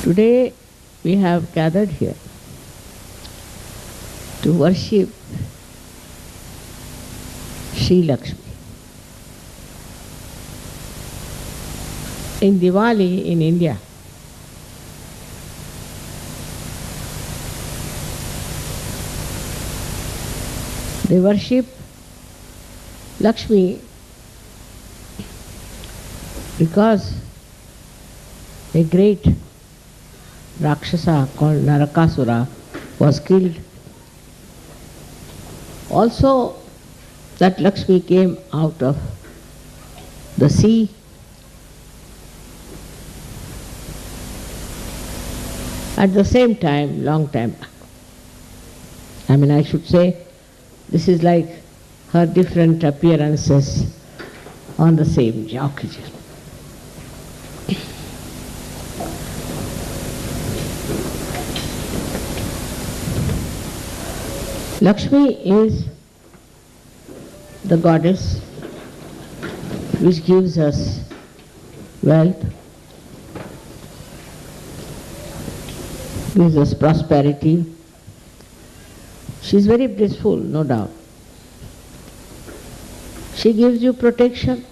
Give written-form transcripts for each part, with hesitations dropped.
Today we have gathered here to worship Sri Lakshmi. In Diwali in India, they worship Lakshmi because a great Rakshasa called Narakasura was killed. Also, that Lakshmi came out of the sea. At the same time, long time back. I should say, this is like her different appearances on the same occasion. Lakshmi is the goddess which gives us wealth, gives us prosperity. She is very blissful, no doubt. She gives you protection,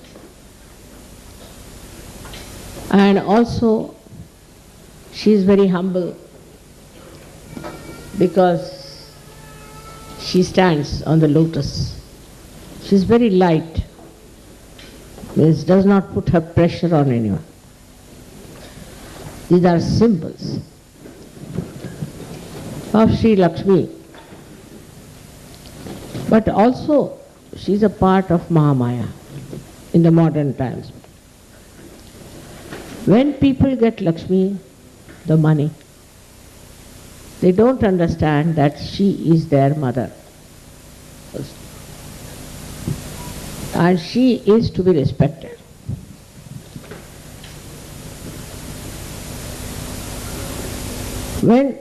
and also she is very humble because she stands on the lotus. She is very light, means does not put her pressure on anyone. These are symbols of Sri Lakshmi. But also she is a part of Mahamaya in the modern times. When people get Lakshmi, the money, they don't understand that she is their mother. And she is to be respected. When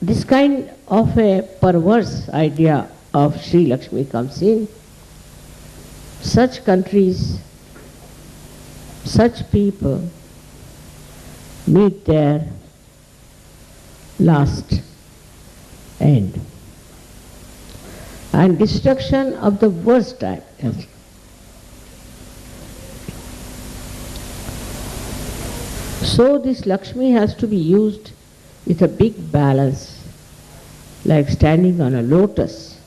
this kind of a perverse idea of Sri Lakshmi comes in, such countries, such people meet their last end. And destruction of the worst type. So this Lakshmi has to be used with a big balance, like standing on a lotus,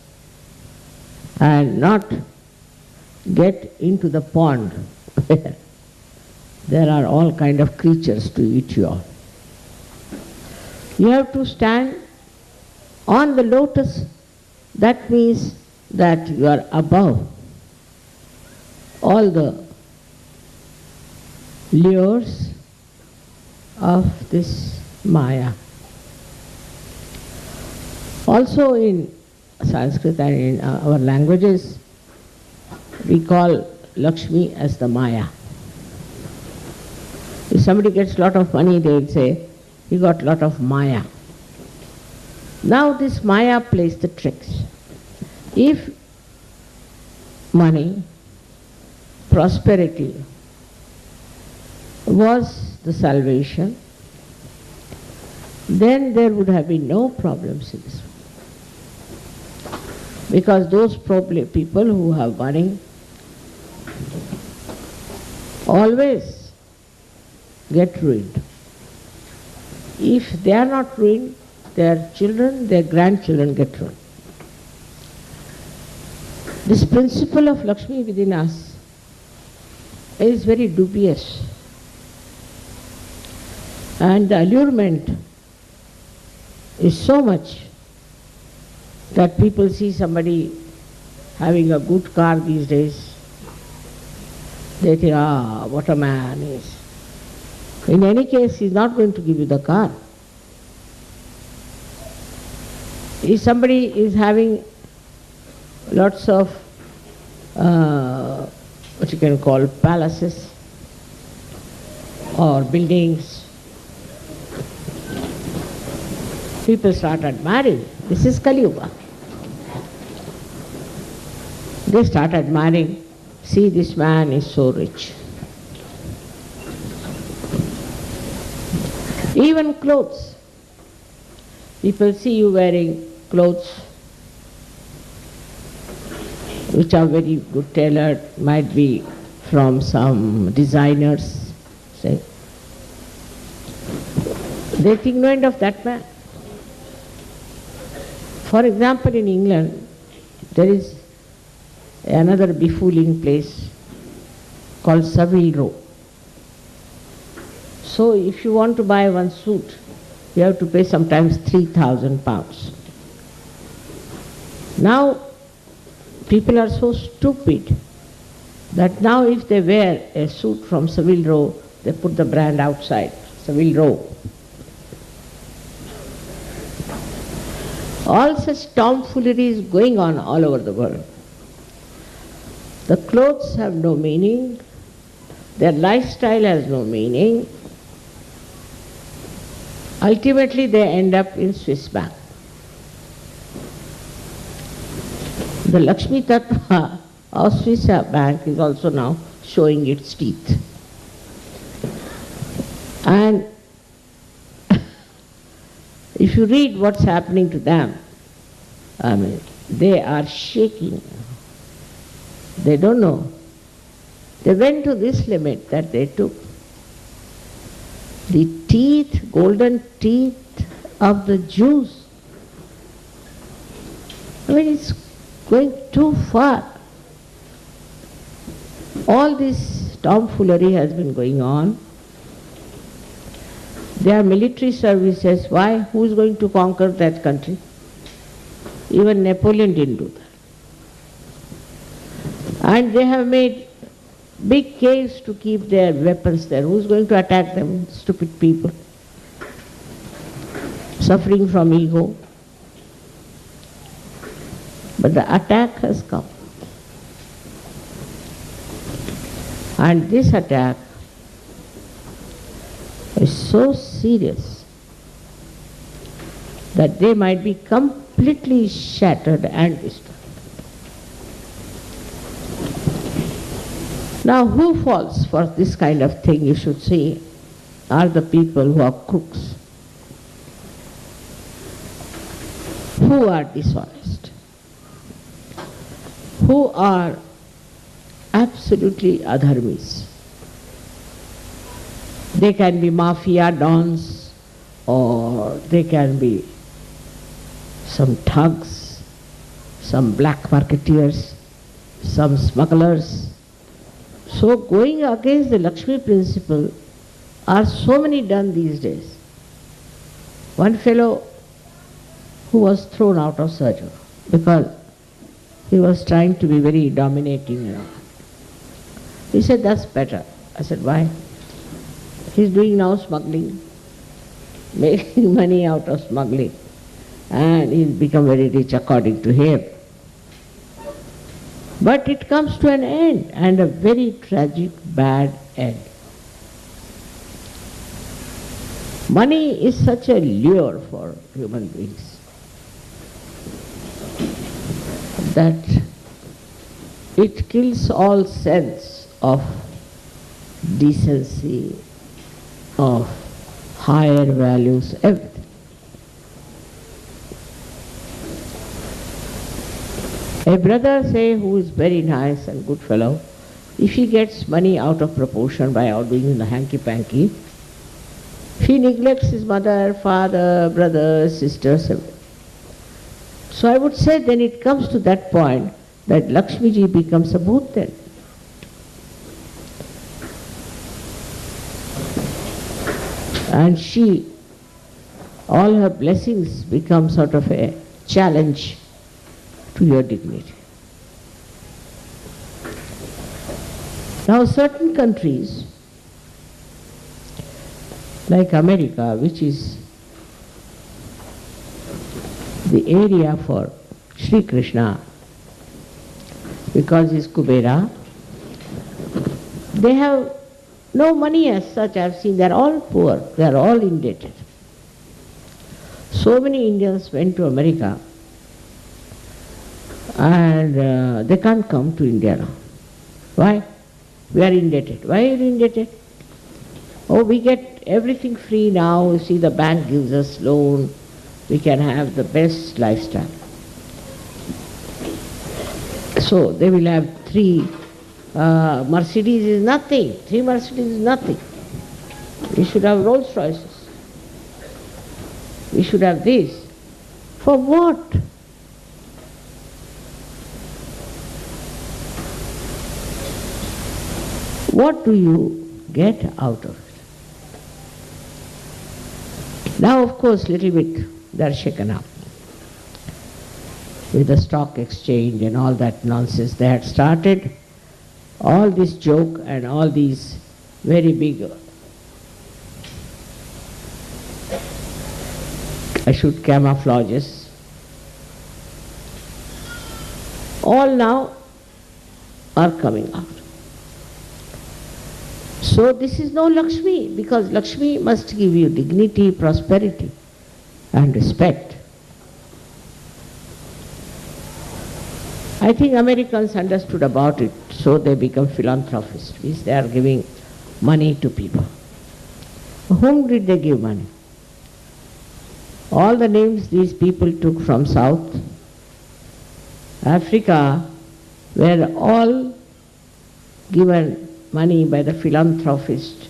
and not get into the pond where there are all kind of creatures to eat you all. You have to stand on the lotus. That means that you are above all the lures of this Maya. Also in Sanskrit and in our languages, we call Lakshmi as the Maya. If somebody gets a lot of money, they will say, he got a lot of Maya. Now this Maya plays the tricks. If money, prosperity was the salvation, then there would have been no problems in this world. Because those people who have money always get ruined. If they are not ruined, their children, their grandchildren get ruined. This principle of Lakshmi within us is very dubious. And the allurement is so much that people see somebody having a good car these days, they think, what a man he is. In any case, he is not going to give you the car. If somebody is having lots of what you can call palaces or buildings, people start admiring. This is Kali Yuga. They start admiring, see, this man is so rich. Even clothes. People see you wearing clothes which are very good tailored, might be from some designers, say. They think no end of that man. For example, in England, there is another befooling place called Savile Row. So if you want to buy one suit, you have to pay sometimes £3,000. Now, people are so stupid that now if they wear a suit from Savile Row, they put the brand outside, Savile Row. All such tomfoolery is going on all over the world. The clothes have no meaning, their lifestyle has no meaning. Ultimately they end up in Swiss bank. The Lakshmi Tattva of Swiss bank is also now showing its teeth. And if you read what's happening to them, I mean, they are shaking. They don't know. They went to this limit that they took the teeth, golden teeth of the Jews. I mean, it's going too far. All this tomfoolery has been going on. There are military services. Why? Who is going to conquer that country? Even Napoleon didn't do that. And they have made big caves to keep their weapons there. Who is going to attack them? Stupid people. Suffering from ego. But the attack has come. And this attack is so serious that they might be completely shattered and destroyed. Now, who falls for this kind of thing, you should see, are the people who are crooks, who are dishonest, who are absolutely adharmis. They can be mafia dons, or they can be some thugs, some black marketeers, some smugglers. So going against the Lakshmi principle are so many done these days. One fellow who was thrown out of surgery because he was trying to be very dominating. He said, that's better. I said, why? He's doing now smuggling, making money out of smuggling, and he's become very rich according to him. But it comes to an end, and a very tragic, bad end. Money is such a lure for human beings that it kills all sense of decency, of higher values, everything. A brother, say, who is very nice and good fellow, if he gets money out of proportion by outdoing the hanky-panky, he neglects his mother, father, brothers, sisters, everything. So I would say then it comes to that point that Lakshmi ji becomes a bhoot then. And she, all her blessings become sort of a challenge to your dignity. Now certain countries, like America, which is the area for Sri Krishna, because he's Kubera, they have no money as such. I've seen they're all poor, they're all indebted. So many Indians went to America and they can't come to India now. Why? We are indebted. Why are you indebted? Oh, we get everything free now. You see, the bank gives us loan. We can have the best lifestyle. So they will have three Mercedes is nothing. 3 Mercedes is nothing. We should have Rolls Royces. We should have this. For what? What do you get out of it? Now, of course, little bit they are shaken up with the stock exchange and all that nonsense. They had started all this joke and all these very big, camouflages. All now are coming out. So this is no Lakshmi, because Lakshmi must give you dignity, prosperity and respect. I think Americans understood about it, so they become philanthropists, means they are giving money to people. Whom did they give money? All the names these people took from South Africa were all given money by the philanthropist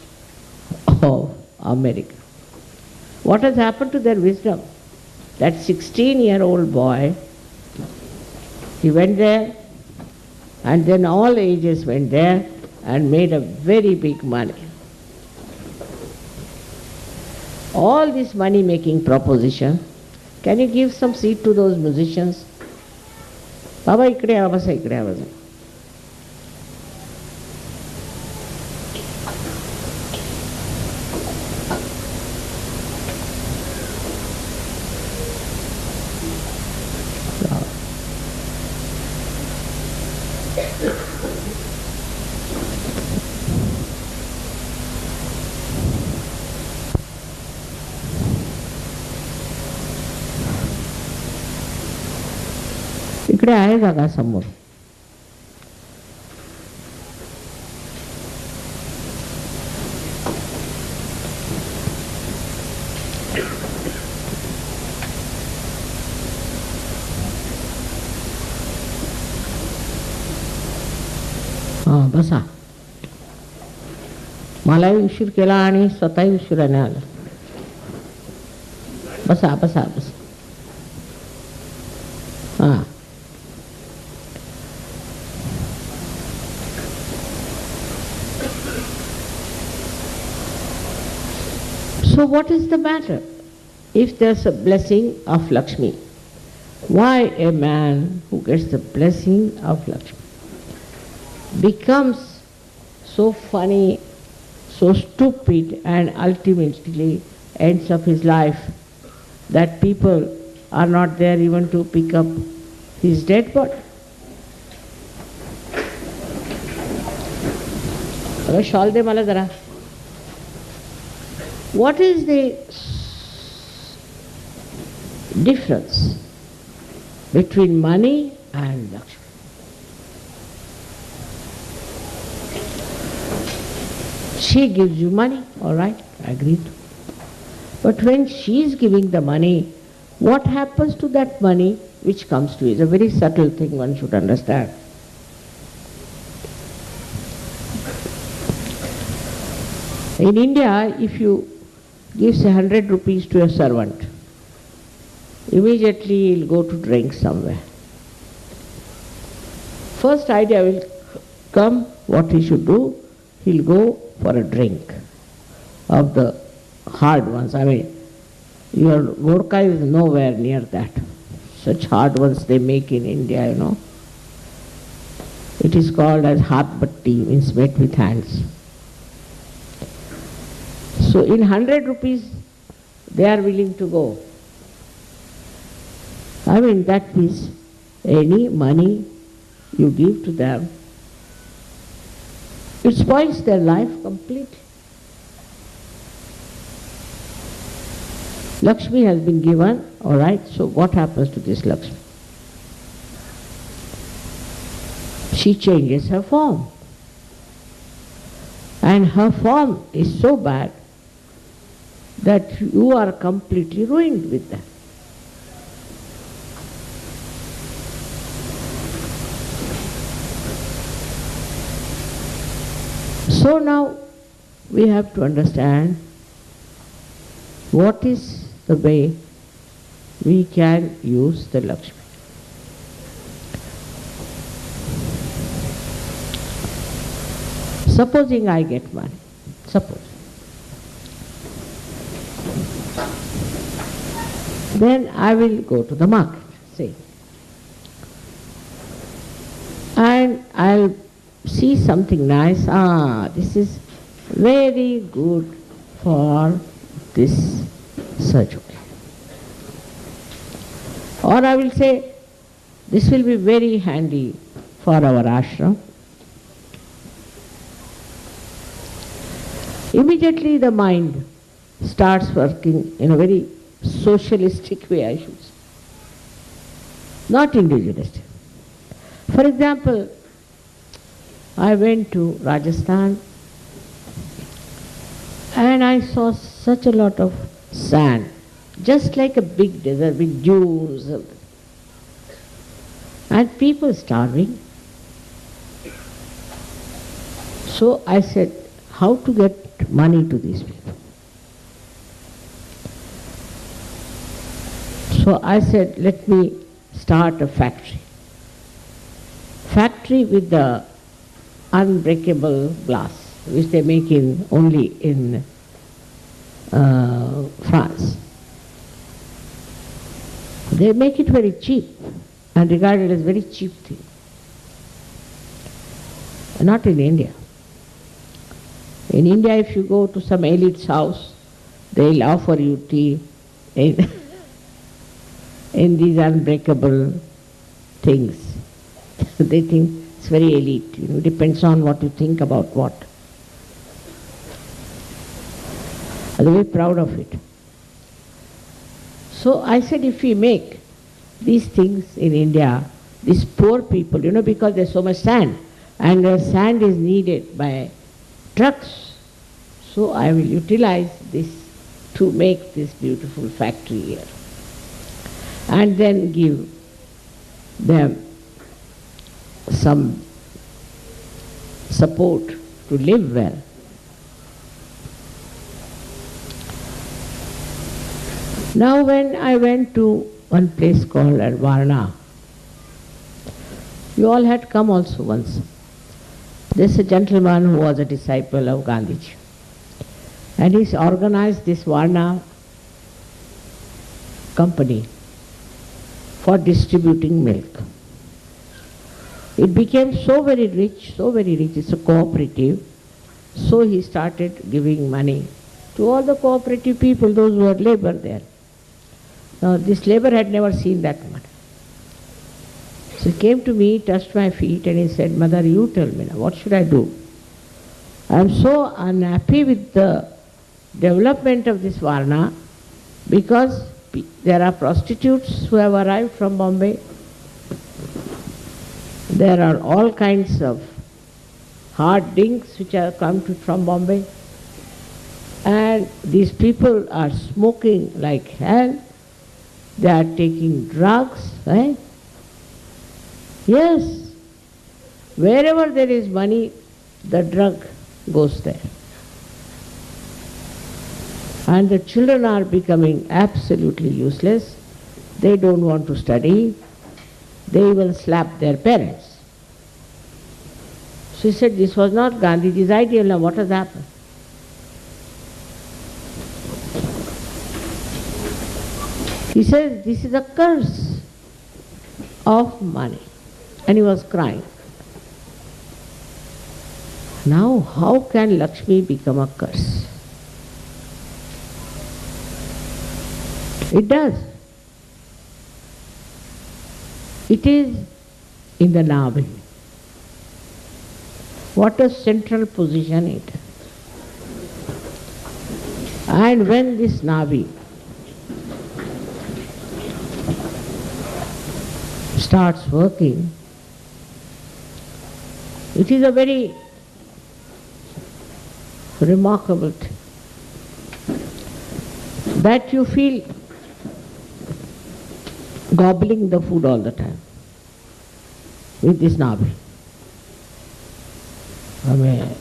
of America. What has happened to their wisdom? That 16-year-old boy, he went there, and then all ages went there and made a very big money. All this money-making proposition, can you give some seat to those musicians? Baba, ikde avasa, ikde avasa. इकडे आहे का समोर? हां, बसा. मलाही उशीर केला आणि स्वतःही उशिराने आला. बसा बसा बसा. हां. So what is the matter? If there's a blessing of Lakshmi, why a man who gets the blessing of Lakshmi becomes so funny, so stupid, and ultimately ends up his life that people are not there even to pick up his dead body? Shawl de mala zara. What is the difference between money and Lakshmi? She gives you money, all right, agreed. But when she is giving the money, what happens to that money which comes to you? It's a very subtle thing one should understand. In India, if you give 100 rupees to a servant, immediately he'll go to drink somewhere. First idea will come, what he should do, he'll go for a drink of the hard ones. I mean, your vodka is nowhere near that. Such hard ones they make in India, you know. It is called as haath batti, means made with hands. So in 100 rupees, they are willing to go. I mean, that means any money you give to them, it spoils their life completely. Lakshmi has been given, all right, so what happens to this Lakshmi? She changes her form. And her form is so bad that you are completely ruined with that. So now we have to understand what is the way we can use the Lakshmi. Supposing I get money, suppose. Then I will go to the market, say, and I'll see something nice. This is very good for this surgery. Or I will say, this will be very handy for our ashram. Immediately the mind starts working in a very socialistic way, I should say, not individualistic. For example, I went to Rajasthan and I saw such a lot of sand, just like a big desert with dunes and people starving. So I said, how to get money to these people? So I said, let me start a factory. Factory with the unbreakable glass, which they make only in France. They make it very cheap and regard it as very cheap thing. Not in India. In India, if you go to some elite's house, they'll offer you tea in these unbreakable things. They think it's very elite. Depends on what you think about what. I'm very proud of it. So I said, if we make these things in India, these poor people, because there's so much sand, and the sand is needed by trucks, so I will utilize this to make this beautiful factory here, and then give them some support to live well. Now when I went to one place called Varna, you all had come also once. There's a gentleman who was a disciple of Gandhiji, and he's organized this Varna company for distributing milk. It became so very rich, it's a cooperative. So he started giving money to all the cooperative people, those who had labor there. Now this labor had never seen that money. So he came to me, touched my feet, and he said, Mother, you tell me now, what should I do? I am so unhappy with the development of this Varna because there are prostitutes who have arrived from Bombay. There are all kinds of hard drinks which have come from Bombay. And these people are smoking like hell. They are taking drugs, right? Yes. Wherever there is money, the drug goes there. And the children are becoming absolutely useless. They don't want to study. They even slap their parents. So he said, this was not Gandhiji's ideal. Now what has happened? He says, this is a curse of money. And he was crying. Now how can Lakshmi become a curse? It does. It is in the Navi. What a central position it is. And when this Navi starts working, it is a very remarkable thing. that you feel gobbling the food all the time with this navi. I mean,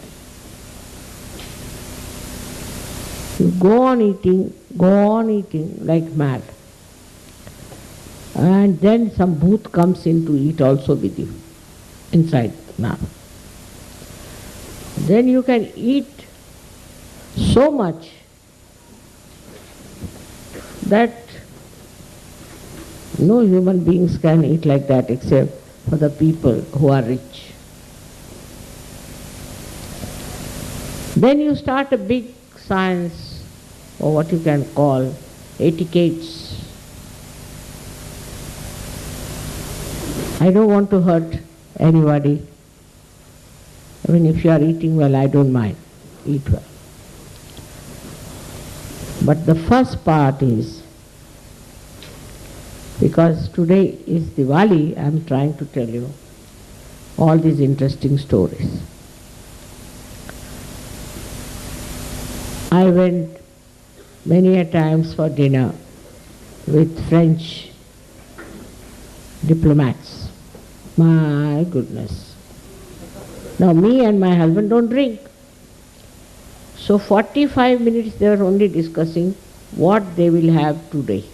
you go on eating like mad. And then some bhoot comes in to eat also with you, inside navi. Then you can eat so much that no human beings can eat like that except for the people who are rich. Then you start a big science, or what you can call etiquettes. I don't want to hurt anybody. I mean, if you are eating well, I don't mind. Eat well. But the first part is, because today is Diwali, I am trying to tell you all these interesting stories. I went many a times for dinner with French diplomats. My goodness. Now me and my husband don't drink. So 45 minutes they were only discussing what they will have today.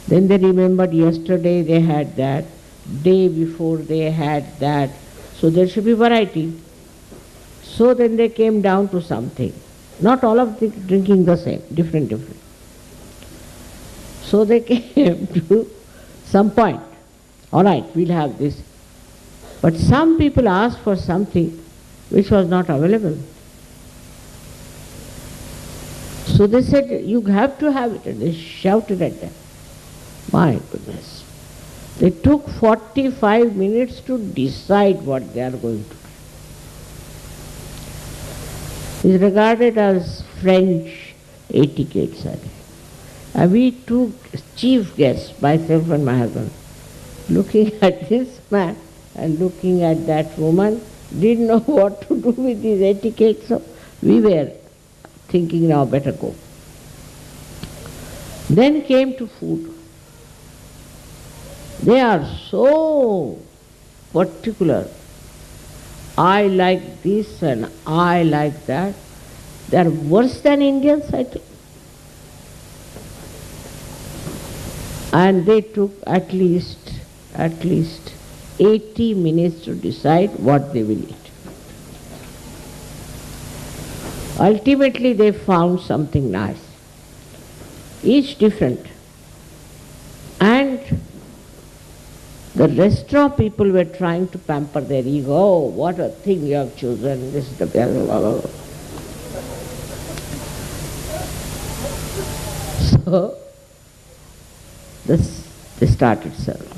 Then they remembered yesterday they had that, day before they had that, so there should be variety. So then they came down to something. Not all of them drinking the same, different. So they came to some point. All right, we'll have this. But some people asked for something which was not available. So they said, you have to have it, and they shouted at them. My goodness. They took 45 minutes to decide what they are going to do. It's regarded as French etiquette, sir. And we took chief guests, myself and my husband, looking at this man and looking at that woman, didn't know what to do with these etiquettes. So we were thinking now better go. Then came to food. They are so particular. I like this and I like that. They are worse than Indians, I think. And they took at least 80 minutes to decide what they will eat. Ultimately they found something nice, each different. And the restaurant people were trying to pamper their ego. Oh, what a thing you have chosen, this is the best. So they started serving.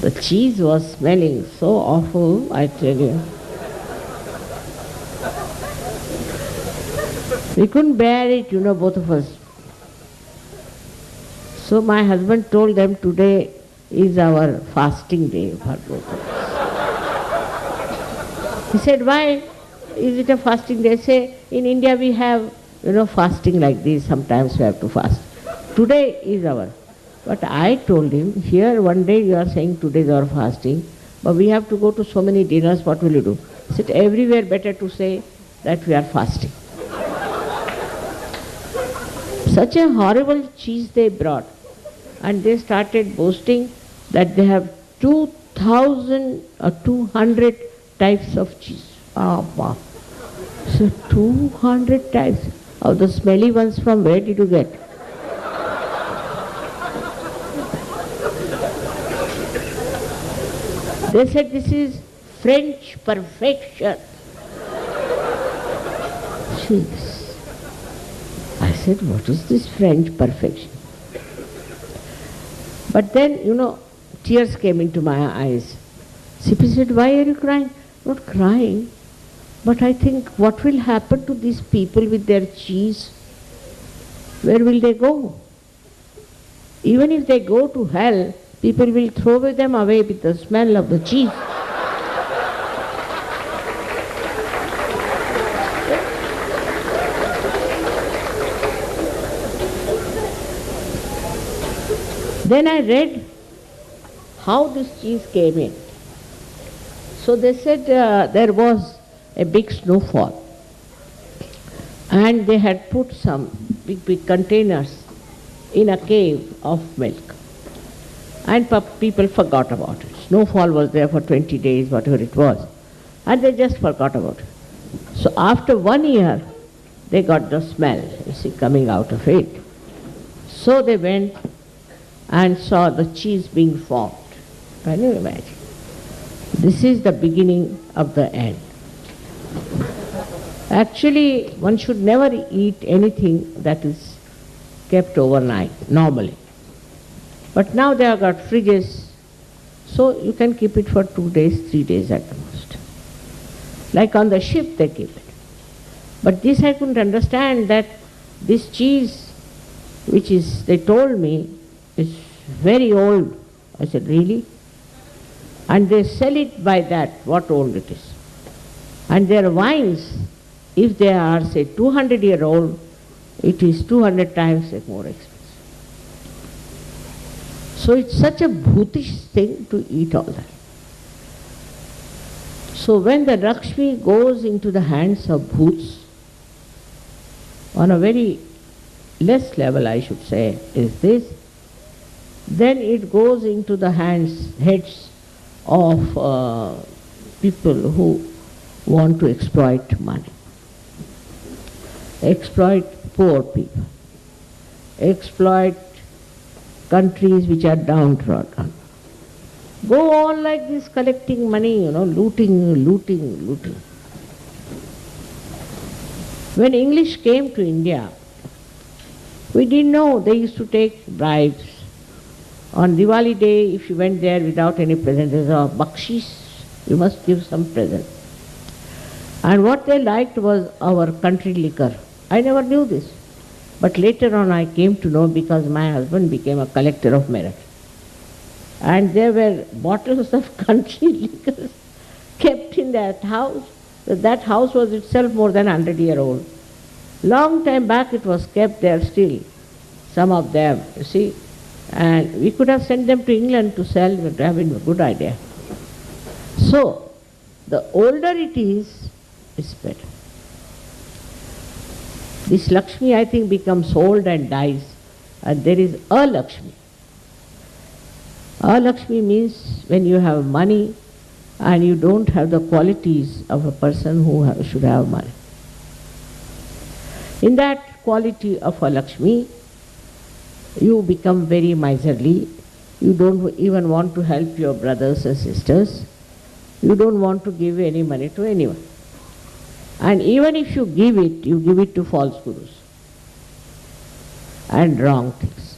The cheese was smelling so awful, I tell you. We couldn't bear it, both of us. So my husband told them, today is our fasting day for both of us. He said, why is it a fasting day? I say, in India we have, fasting like this, sometimes we have to fast. Today is our. But I told him, here one day you are saying today is our fasting, but we have to go to so many dinners, what will you do? He said, everywhere better to say that we are fasting. Such a horrible cheese they brought. And they started boasting that they have 2,000 or 200 types of cheese. Wow. So 200 types. Of the smelly ones from where did you get? They said this is French perfection. Jeez. I said, what is this French perfection? But then, tears came into my eyes. Sippy said, why are you crying? Not crying, but I think what will happen to these people with their cheese? Where will they go? Even if they go to hell, people will throw them away with the smell of the cheese. Then I read how this cheese came in. So they said there was a big snowfall and they had put some big containers in a cave of milk. And people forgot about it. Snowfall was there for 20 days, whatever it was. And they just forgot about it. So after 1 year, they got the smell, coming out of it. So they went and saw the cheese being formed. Can you imagine? This is the beginning of the end. Actually, one should never eat anything that is kept overnight, normally. But now they have got fridges, so you can keep it for 2 days, 3 days at the most. Like on the ship they keep it. But this I couldn't understand, that this cheese, which is, they told me, is very old. I said, really? And they sell it by that, what old it is. And their wines, if they are, say, 200-year-old, it is 200 times more expensive. So it's such a bhutish thing to eat all that. So when the Lakshmi goes into the hands of bhuts, on a very less level I should say, is this, then it goes into the heads of people who want to exploit money, exploit poor people, exploit countries which are downtrodden. Go on like this, collecting money, looting. When English came to India, we didn't know they used to take bribes. On Diwali day, if you went there without any present, there's a bakshish, you must give some present. And what they liked was our country liquor. I never knew this. But later on I came to know, because my husband became a collector of merit. And there were bottles of country liquor kept in that house. That house was itself more than 100-year-old. Long time back it was kept there still, some of them, you see. And we could have sent them to England to sell, it would have been a good idea. So, the older it is, it's better. This Lakshmi, I think, becomes old and dies, and there is a Lakshmi. A Lakshmi means when you have money and you don't have the qualities of a person who should have money. In that quality of a Lakshmi, you become very miserly. You don't even want to help your brothers and sisters. You don't want to give any money to anyone. And even if you give it to false gurus and wrong things.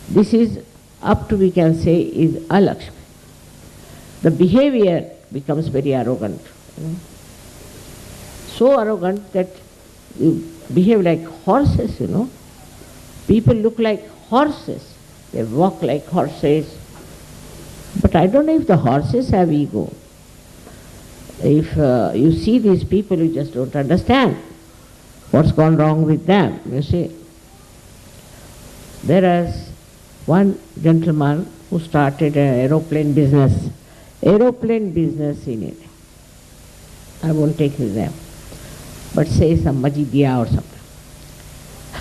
This is up to, we can say, is a Lakshmi. The behavior becomes very arrogant. So arrogant that you behave like horses, People look like horses. They walk like horses. But I don't know if the horses have ego. If you see these people, you just don't understand what's gone wrong with them, you see. There is one gentleman who started an aeroplane business in India. I won't take his name, but say some Majidia or something.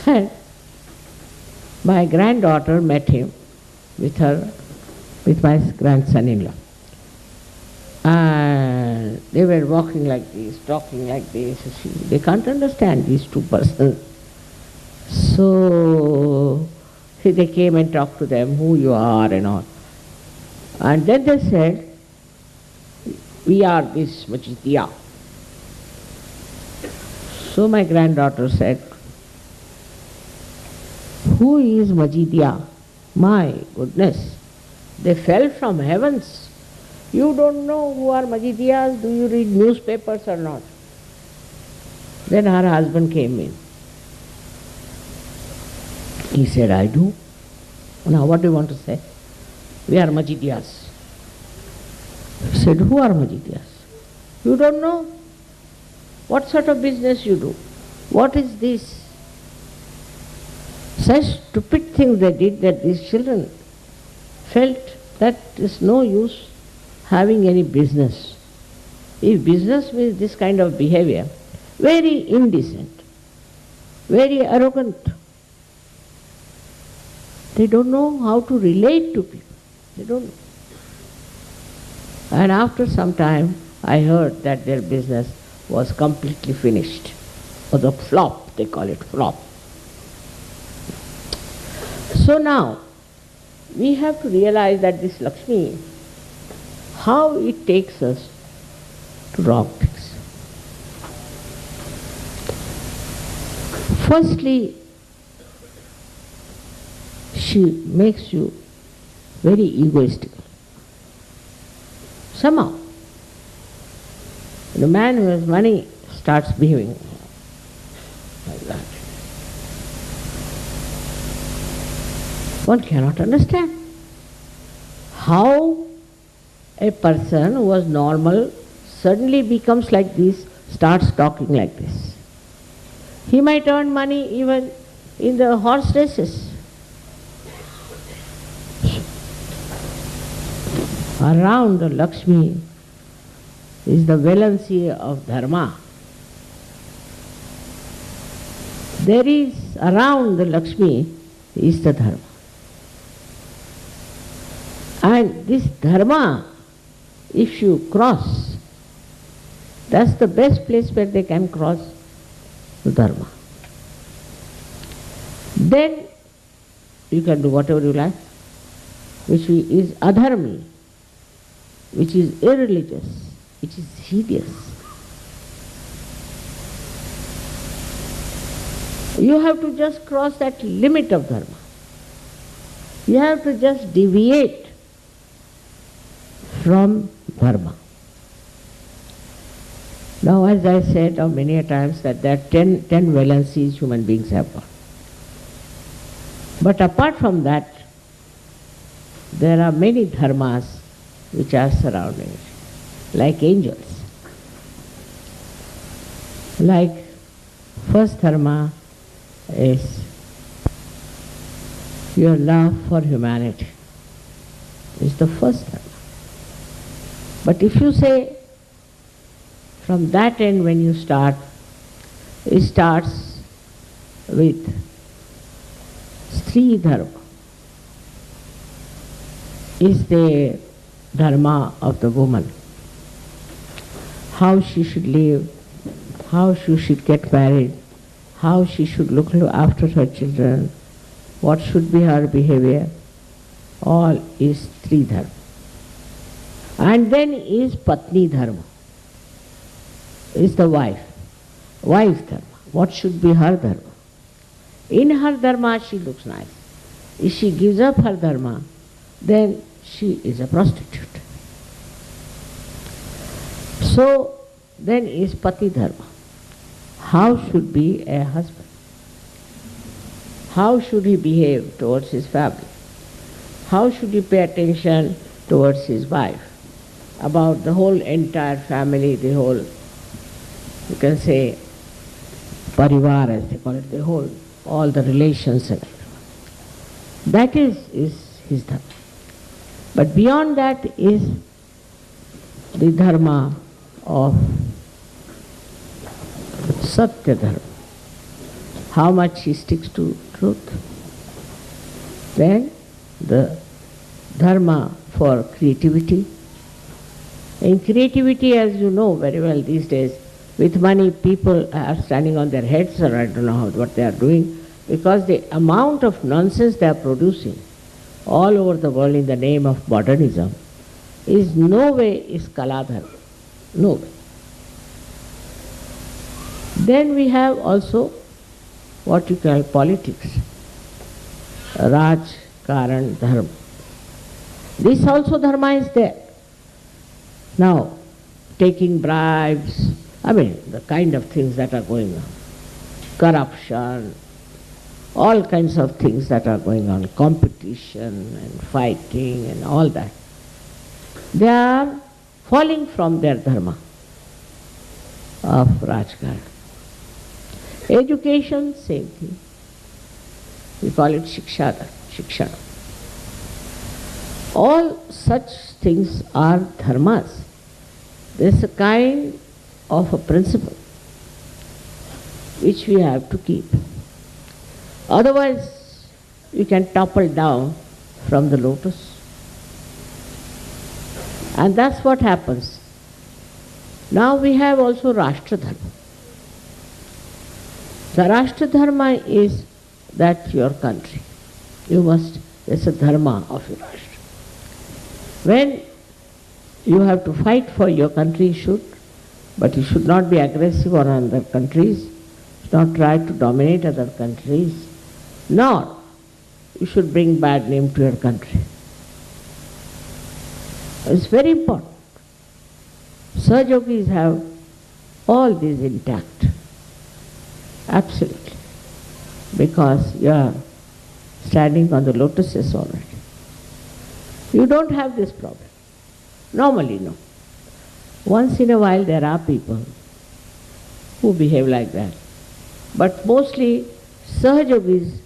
And my granddaughter met him with my grandson-in-law. And they were walking like this, talking like this. They can't understand these two persons. So they came and talked to them, who you are and all. And then they said, we are this Majidia. So my granddaughter said, who is Majidia? My goodness, they fell from heavens. You don't know who are Majidiyas? Do you read newspapers or not? Then her husband came in. He said, I do. Now what do you want to say? We are Majidiyas. He said, who are Majidiyas? You don't know? What sort of business you do? What is this? Such stupid things they did that these children felt that it's no use having any business. If business means this kind of behavior, very indecent, very arrogant, they don't know how to relate to people. They don't know. And after some time, I heard that their business was completely finished. Or the flop, they call it flop. So now, we have to realize that this Lakshmi, how it takes us to wrong things. Firstly, she makes you very egoistical. Somehow, the man who has money starts behaving like that. One cannot understand how a person who was normal suddenly becomes like this, starts talking like this. He might earn money even in the horse races. Around the Lakshmi is the valency of dharma. There is around the Lakshmi is the dharma. And this dharma, if you cross, that's the best place where they can cross the dharma. Then you can do whatever you like, which is adharmi, which is irreligious, which is hideous. You have to just cross that limit of dharma. You have to just deviate from dharma. Now, as I said many a times, that there are 10 valencies human beings have got. But apart from that, there are many dharmas which are surrounding it, like angels. Like first dharma is your love for humanity. Is the first dharma. But if you say from that end when you start, it starts with Stri Dharma. Is the dharma of the woman. How she should live, how she should get married, how she should look after her children, what should be her behavior, all is Stri Dharma. And then is Patni Dharma, is the wife Dharma. What should be her dharma? In her dharma she looks nice. If she gives up her dharma, then she is a prostitute. So then is Pati Dharma. How should be a husband? How should he behave towards his family? How should he pay attention towards his wife? About the whole entire family, the whole, you can say, parivar as they call it, the whole, all the relations. That is his dharma. But beyond that is the dharma of Satya Dharma. How much he sticks to truth. Then the dharma for creativity. In creativity, as you know very well these days, with money people are standing on their heads, or I don't know what they are doing, because the amount of nonsense they are producing all over the world in the name of modernism is no way is Kala Dharma. No way. Then we have also what you call politics. Raj, Karan, Dharma. This also dharma is there. Now, taking bribes, the kind of things that are going on. Corruption, all kinds of things that are going on, competition and fighting and all that. They are falling from their dharma of Rajkaran. Education, same thing. We call it Shikshana. All such things are dharmas. There's a kind of a principle which we have to keep. Otherwise, we can topple down from the lotus. And that's what happens. Now we have also Rashtra Dharma. The Rashtra Dharma is that your country. It's a dharma of your Rashtra. When you have to fight for your country, you should, but you should not be aggressive on other countries, not try to dominate other countries, nor you should bring bad name to your country. It's very important. Sahajogis have all these intact, absolutely, because you are standing on the lotuses already. You don't have this problem. Normally, no. Once in a while there are people who behave like that. But mostly Sahajogis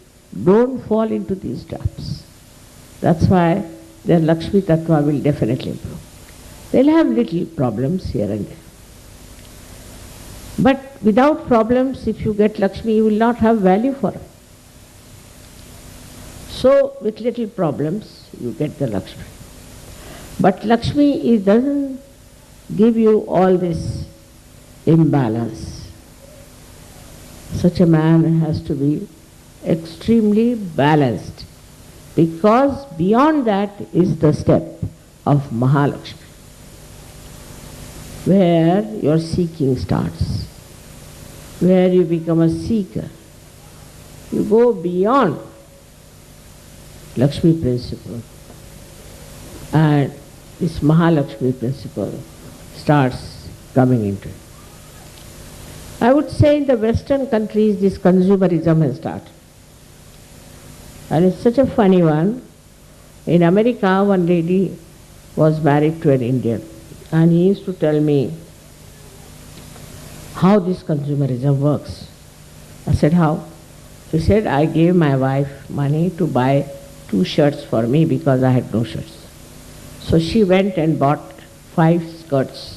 don't fall into these traps. That's why their Lakshmi Tattva will definitely improve. They'll have little problems here and there. But without problems, if you get Lakshmi, you will not have value for her. So with little problems, you get the Lakshmi. But Lakshmi doesn't give you all this imbalance. Such a man has to be extremely balanced, because beyond that is the step of Mahalakshmi, where your seeking starts, where you become a seeker. You go beyond Lakshmi principle, and this Mahalakshmi principle starts coming into it. I would say in the Western countries this consumerism has started. And it's such a funny one. In America, one lady was married to an Indian, and he used to tell me how this consumerism works. I said, how? He said, I gave my wife money to buy 2 shirts for me because I had no shirts. So she went and bought 5 skirts.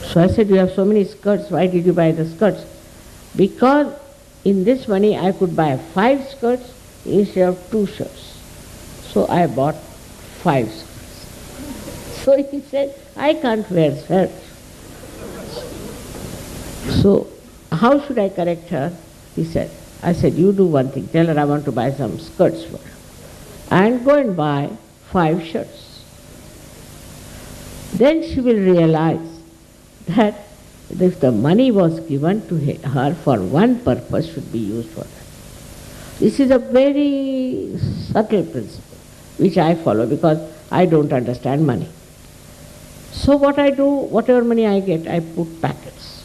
So I said, you have so many skirts, why did you buy the skirts? Because in this money I could buy 5 skirts instead of 2 shirts. So I bought 5 skirts. So he said, I can't wear shirts. So how should I correct her? He said, I said, you do one thing, tell her I want to buy some skirts for her. And go and buy 5 shirts. Then she will realize that if the money was given to her for one purpose, should be used for that. This is a very subtle principle which I follow because I don't understand money. So what I do, whatever money I get, I put packets.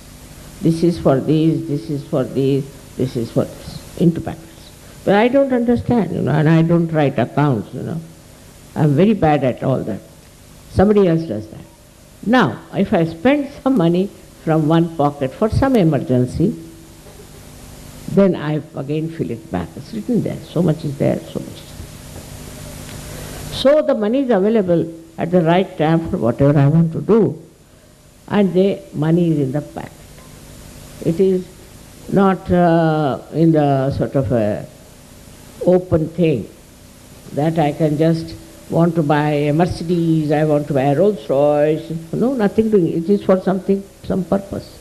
This is for these, this is for these, this is for this, into packets. But I don't understand, and I don't write accounts, I'm very bad at all that. Somebody else does that. Now, if I spend some money from one pocket for some emergency, then I again fill it back. It's written there, so much is there, so much is there. So the money is available at the right time for whatever I want to do, and the money is in the packet. It is not in the sort of a open thing that I can just want to buy a Mercedes, I want to buy a Rolls Royce. No, nothing doing. It is for something, some purpose.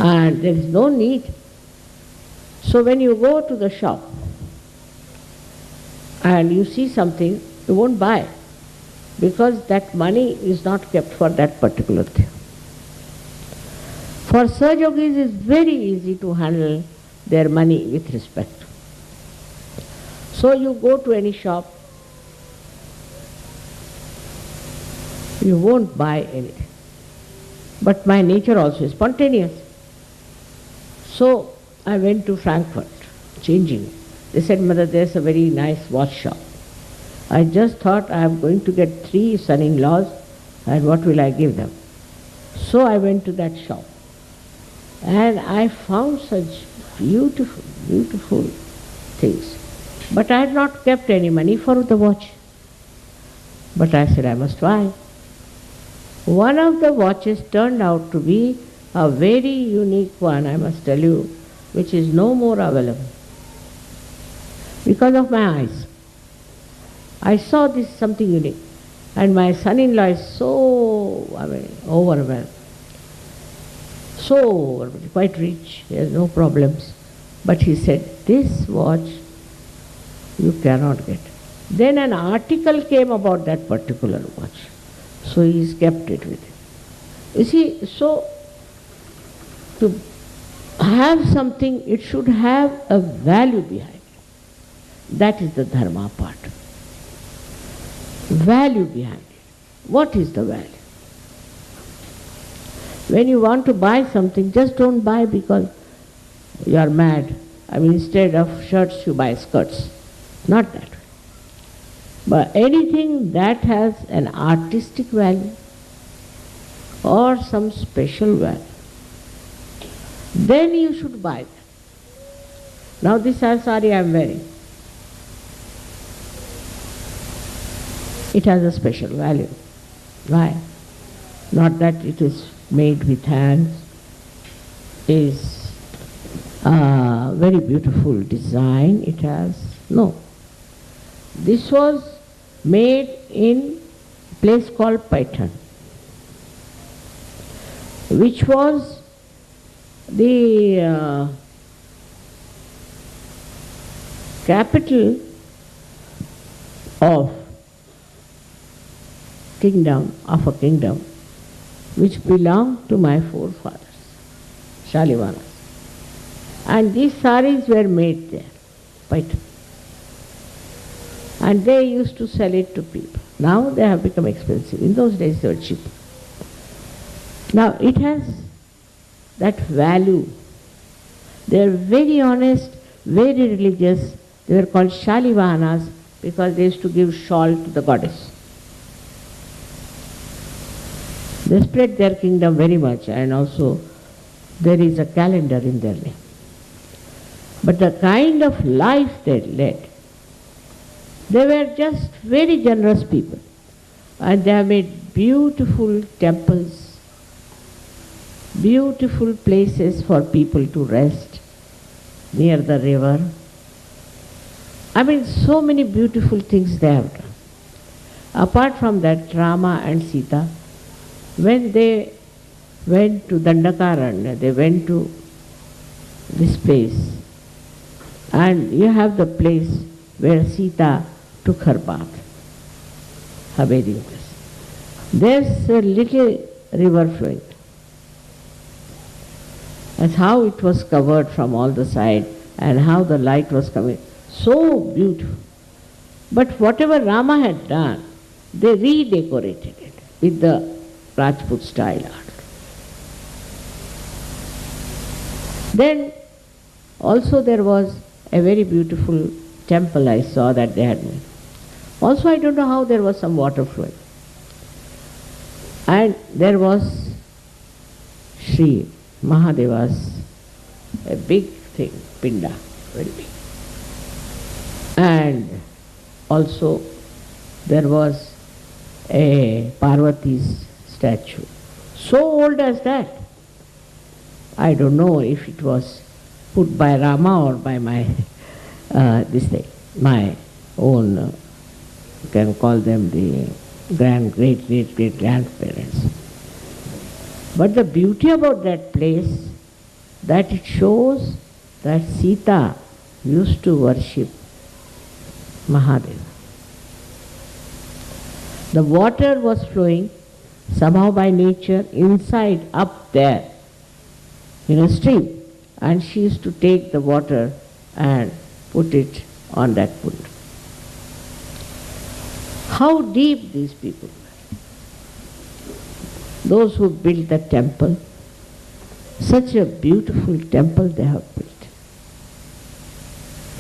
And there is no need. So when you go to the shop and you see something, you won't buy, because that money is not kept for that particular thing. For Sahajogis, it is very easy to handle their money with respect. So you go to any shop, you won't buy anything. But my nature also is spontaneous. So I went to Frankfurt, changing. They said, Mother, there's a very nice watch shop. I just thought I am going to get 3 son-in-laws, and what will I give them? So I went to that shop. And I found such beautiful, beautiful things. But I had not kept any money for the watch. But I said I must buy. One of the watches turned out to be a very unique one, I must tell you, which is no more available. Because of my eyes. I saw this something unique. And my son-in-law is so, overwhelmed. So overwhelmed, quite rich, he has no problems. But he said, this watch you cannot get. Then an article came about that particular watch. So he's kept it with him. You see, so to have something, it should have a value behind it. That is the dharma part. Value behind it. What is the value? When you want to buy something, just don't buy because you are mad. Instead of shirts, you buy skirts. Not that way. But anything that has an artistic value or some special value, then you should buy that. Now this sari I am wearing, it has a special value. Why? Not that it is made with hands, is a very beautiful design it has. No. This was made in a place called Paitan, which was the capital of a kingdom which belonged to my forefathers, Shalivanas. And these saris were made there, Paitan. And they used to sell it to people. Now they have become expensive. In those days they were cheap. Now it has that value. They are very honest, very religious. They were called Shalivanas because they used to give shawl to the goddess. They spread their kingdom very much, and also there is a calendar in their name. But the kind of life they led, they were just very generous people, and they have made beautiful temples, beautiful places for people to rest near the river. So many beautiful things they have done. Apart from that, Rama and Sita, when they went to Dandakaranya, they went to this place, and you have the place where Sita took her bath, her bathing place. There's a little river flowing. That's how it was covered from all the sides and how the light was coming. So beautiful. But whatever Rama had done, they redecorated it with the Rajput style art. Then also there was a very beautiful temple I saw that they had made. Also I don't know how there was some water flowing. And there was Sri Mahadeva's a big thing, Pinda, very big. And also there was a Parvati's statue. So old as that. I don't know if it was put by Rama or by my my own, you can call them the great grandparents. But the beauty about that place, that it shows that Sita used to worship Mahadeva. The water was flowing somehow by nature inside up there in a stream, and she used to take the water and put it on that pond. How deep these people were. Those who built the temple, such a beautiful temple they have built.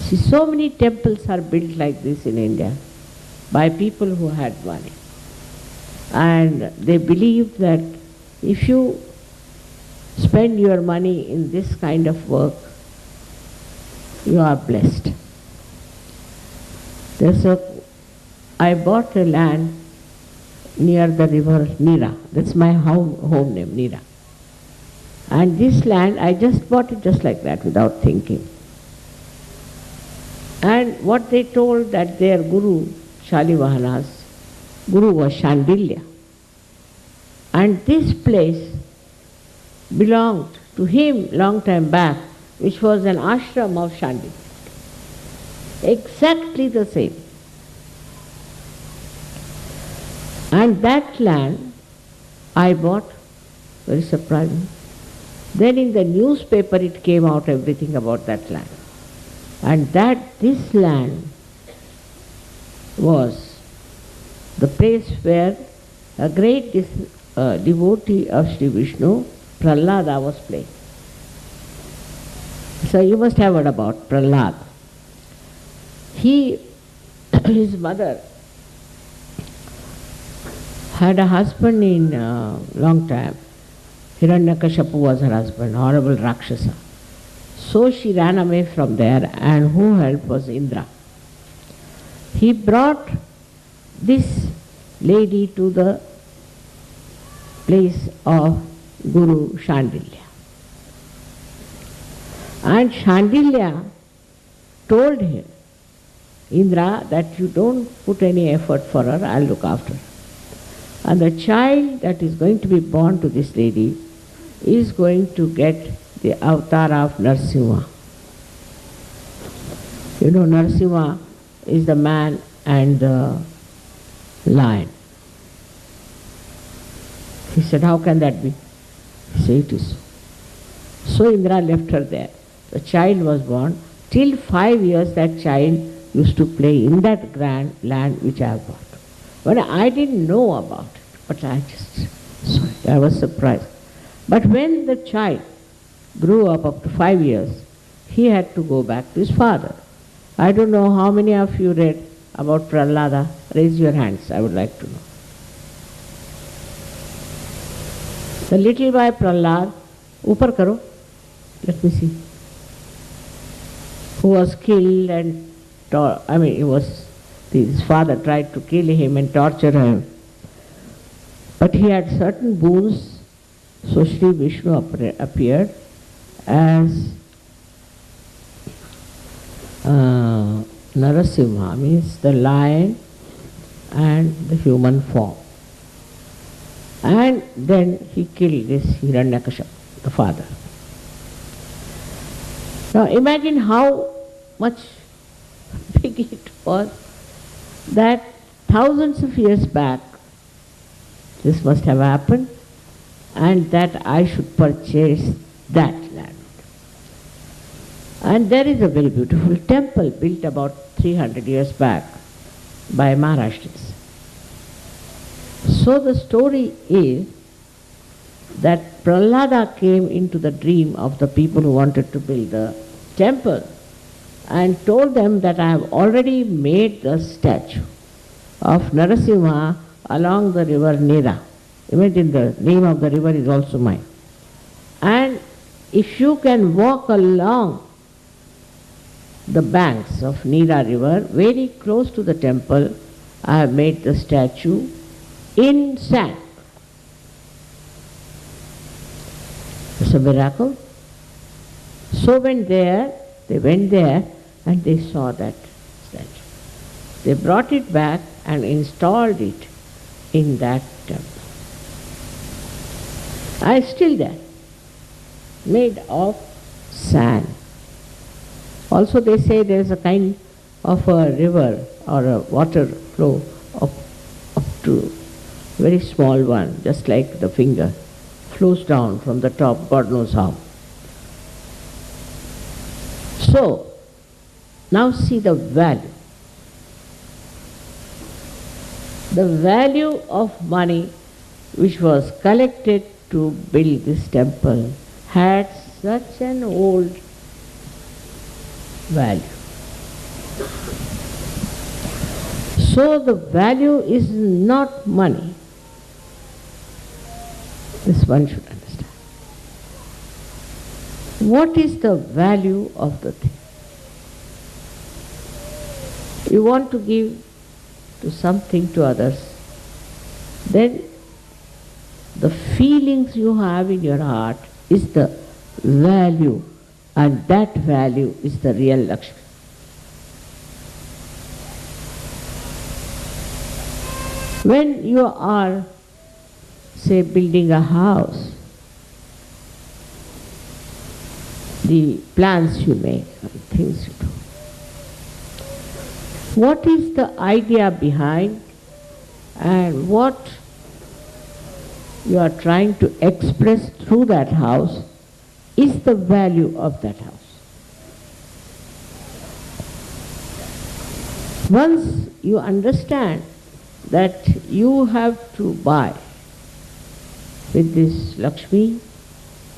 See, so many temples are built like this in India by people who had money. And they believed that if you spend your money in this kind of work, you are blessed. I bought a land near the river Nira. That's my home name, Nira. And this land, I just bought it just like that without thinking. And what they told that their Guru, Shalivahana's Guru was Shandilya. And this place belonged to him long time back, which was an ashram of Shandilya. Exactly the same. And that land I bought, very surprising. Then in the newspaper it came out everything about that land. And this land was the place where a great devotee of Sri Vishnu, Prahlada, was playing. So you must have heard about Prahlad. His mother had a husband in long time. Hiranyakashipu was her husband, horrible Rakshasa. So she ran away from there, and who helped was Indra. He brought this lady to the place of Guru Shandilya. And Shandilya told him, Indra, that you don't put any effort for her, I'll look after her. And the child that is going to be born to this lady is going to get the avatar of Narsimha. You know, Narsimha is the man and the lion. He said, how can that be? He said, it is so. So Indra left her there. The child was born. Till 5 years that child used to play in that grand land which I have bought. But I didn't know about it, but I just saw it. I was surprised. But when the child grew up to 5 years, he had to go back to his father. I don't know how many of you read about Prahlada. Raise your hands, I would like to know. The little boy Prahlad, upar karo, let me see, who was killed and his father tried to kill him and torture him. But he had certain boons, so Sri Vishnu appeared as Narasimha, means the lion and the human form. And then he killed this Hiranyakashipu, the father. Now imagine how much big it was that thousands of years back this must have happened, and that I should purchase that land. And there is a very beautiful temple built about 300 years back by Maharashtrians. So the story is that Prahlada came into the dream of the people who wanted to build the temple and told them that I have already made the statue of Narasimha along the river Nira. Imagine, the name of the river is also mine. And if you can walk along the banks of Nira river, very close to the temple, I have made the statue in sand. It's a miracle. So they went there and they saw that statue. They brought it back and installed it in that temple. And it's still there, made of sand. Also they say there is a kind of a river or a water flow up to a very small one, just like the finger, flows down from the top, God knows how. So, now see the value. The value of money which was collected to build this temple had such an old value. So the value is not money. This one should understand. What is the value of the thing? you want to give to something to others, then the feelings you have in your heart is the value, and that value is the real Lakshmi. When you are, say, building a house, the plans you make, things you do, what is the idea behind and what you are trying to express through that house is the value of that house. Once you understand that you have to buy with this Lakshmi,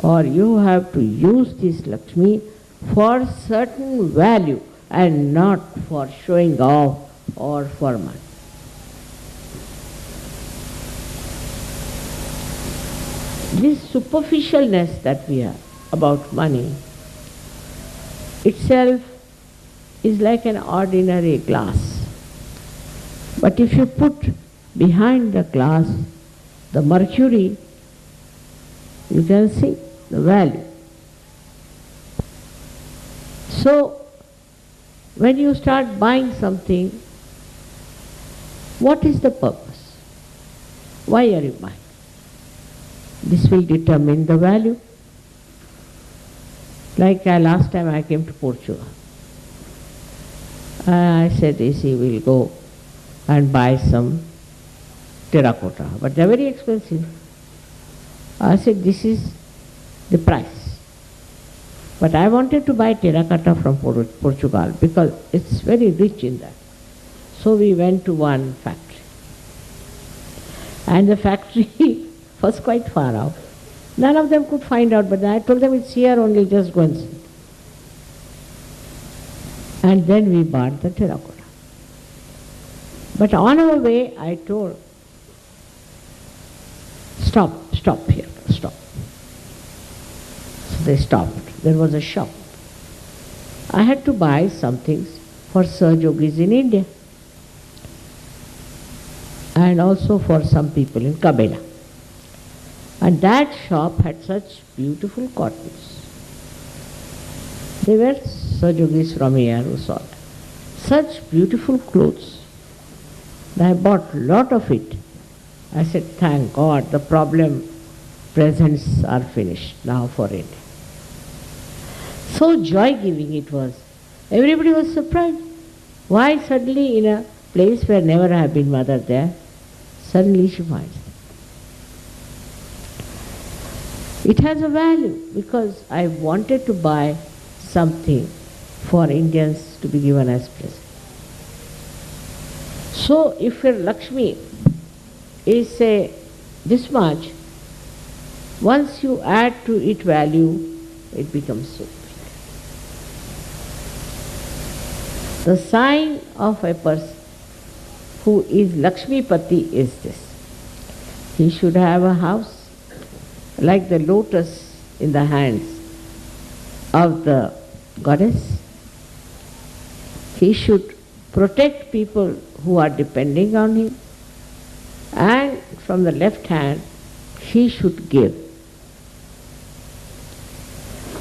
or you have to use this Lakshmi for certain value and not for showing off or for money. This superficialness that we have about money itself is like an ordinary glass. But if you put behind the glass the mercury, you can see the value. So, when you start buying something, what is the purpose? Why are you buying? This will determine the value. Like last time I came to Portugal, I said, "Isi, we'll go and buy some terracotta, but they're very expensive." I said, "This is the price." But I wanted to buy terracotta from Portugal because it's very rich in that. So we went to one factory. And the factory was quite far out. None of them could find out, but I told them it's here only, just go and see. And then we bought the terracotta. But on our way, I told, stop here, stop. So they stopped. There was a shop. I had to buy some things for Saj Yogis in India and also for some people in Kabela. And that shop had such beautiful cottons. They were Saj Yogis from here who saw that. Such beautiful clothes. I bought a lot of it. I said, thank God, the problem presents are finished now for it. So joy-giving it was. Everybody was surprised. Why suddenly in a place where never have been mother there, suddenly she finds it. It has a value because I wanted to buy something for Indians to be given as present. So if your Lakshmi is, say, this much, once you add to it value, it becomes so. The sign of a person who is Lakshmi Pati is this. He should have a house like the lotus in the hands of the goddess. He should protect people who are depending on him, and from the left hand he should give.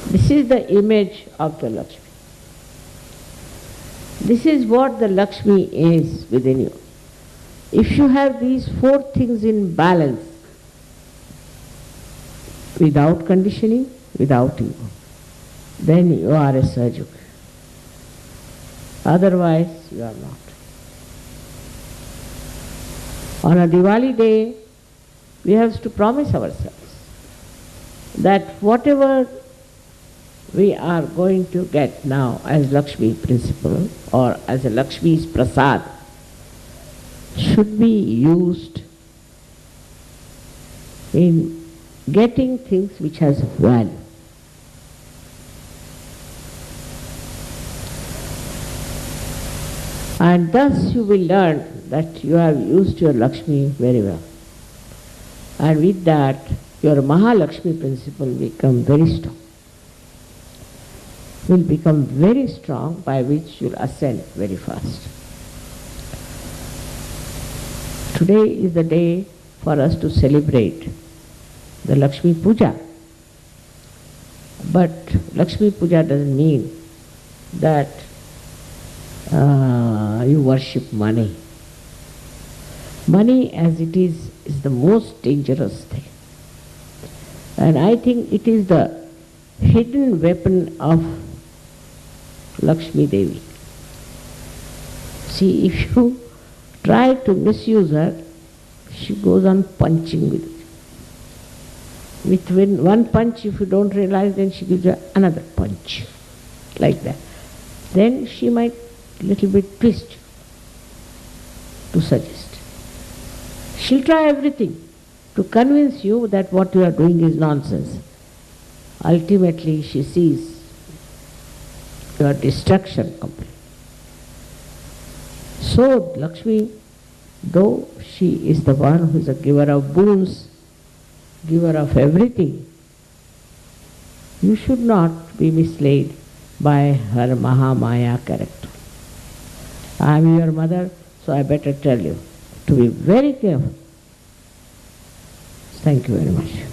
This is the image of the Lakshmi. This is what the Lakshmi is within you. If you have these four things in balance, without conditioning, without ego, then you are a Saj Yogi. Otherwise, you are not. On a Diwali day, we have to promise ourselves that whatever we are going to get now as Lakshmi principle or as a Lakshmi's prasad should be used in getting things which has value. And thus you will learn that you have used your Lakshmi very well. And with that, your Mahalakshmi principle will become very strong. Will become very strong, by which you'll ascend very fast. Today is the day for us to celebrate the Lakshmi Puja. But Lakshmi Puja doesn't mean that you worship money. Money as it is the most dangerous thing. And I think it is the hidden weapon of Lakshmi Devi. See, if you try to misuse her, she goes on punching with it. With one punch, if you don't realize, then she gives you another punch, like that. Then she might little bit twist to suggest. She'll try everything to convince you that what you are doing is nonsense. Ultimately, she sees your destruction complete. So, Lakshmi, though she is the one who is a giver of boons, giver of everything, you should not be misled by her Mahamaya character. I am your mother, so I better tell you to be very careful. Thank you very much.